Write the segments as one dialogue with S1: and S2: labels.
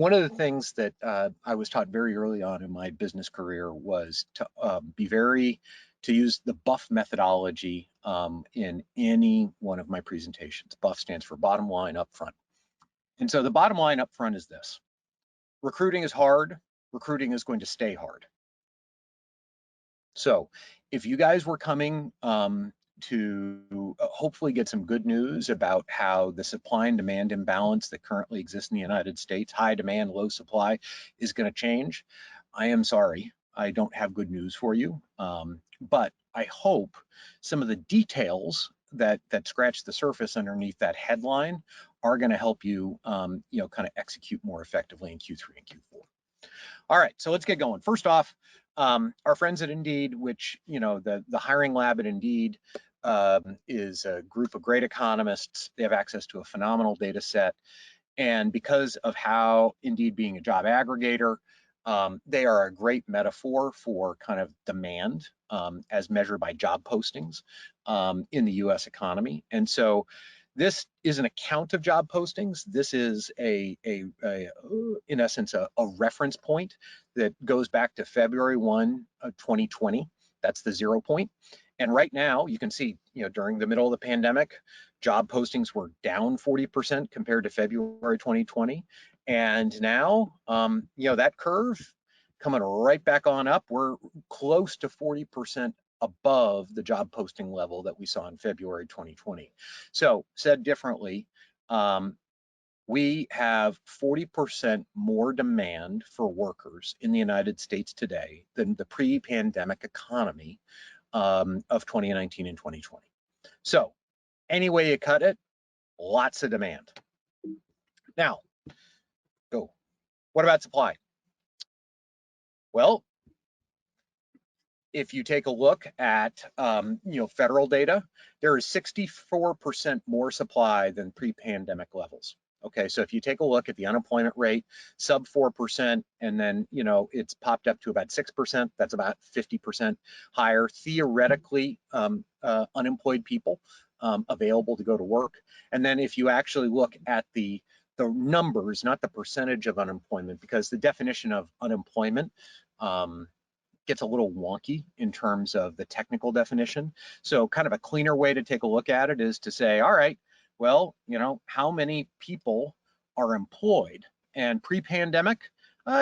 S1: One of the things that I was taught very early on in my business career was to to use the BUFF methodology in any one of my presentations. BUFF stands for bottom line up front. And so the bottom line up front is this: recruiting is hard, recruiting is going to stay hard. So if you guys were coming to hopefully get some good news about how the supply and demand imbalance that currently exists in the United States, high demand, low supply, is going to change, I am sorry, I don't have good news for you. But I hope some of the details that scratch the surface underneath that headline are going to help you, kind of execute more effectively in Q3 and Q4. All right, so let's get going. First off, our friends at Indeed, which, the hiring lab at Indeed is a group of great economists. They have access to a phenomenal data set. And because of how Indeed being a job aggregator, they are a great metaphor for kind of demand as measured by job postings in the US economy. And so this is an account of job postings. This is in essence, a reference point that goes back to February 1 of 2020. That's the 0 point. And right now you can see, during the middle of the pandemic, job postings were down 40% compared to February 2020. And now, that curve coming right back on up. We're close to 40% above the job posting level that we saw in February 2020. So said differently, we have 40% more demand for workers in the United States today than the pre-pandemic economy of 2019 and 2020. So any way you cut it, lots of demand. Now, what about supply? Well, if you take a look at federal data, there is 64% more supply than pre-pandemic levels. Okay, so if you take a look at the unemployment rate, sub 4%, and then it's popped up to about 6%. That's about 50% higher. Theoretically, unemployed people available to go to work. And then if you actually look at the numbers, not the percentage of unemployment, because the definition of unemployment gets a little wonky in terms of the technical definition. So kind of a cleaner way to take a look at it is to say, all right, well, how many people are employed? And pre-pandemic,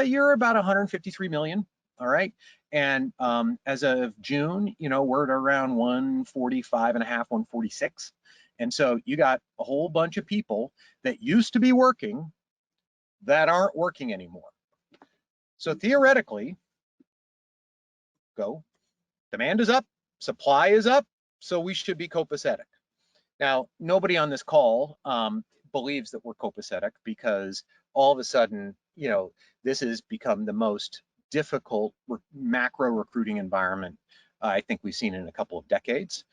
S1: you're about 153 million, all right? And as of June, we're at around 145 and a half, 146. And so you got a whole bunch of people that used to be working that aren't working anymore. So theoretically, demand is up, supply is up, so we should be copacetic. Now, nobody on this call believes that we're copacetic, because all of a sudden, this has become the most difficult macro recruiting environment I think we've seen in a couple of decades.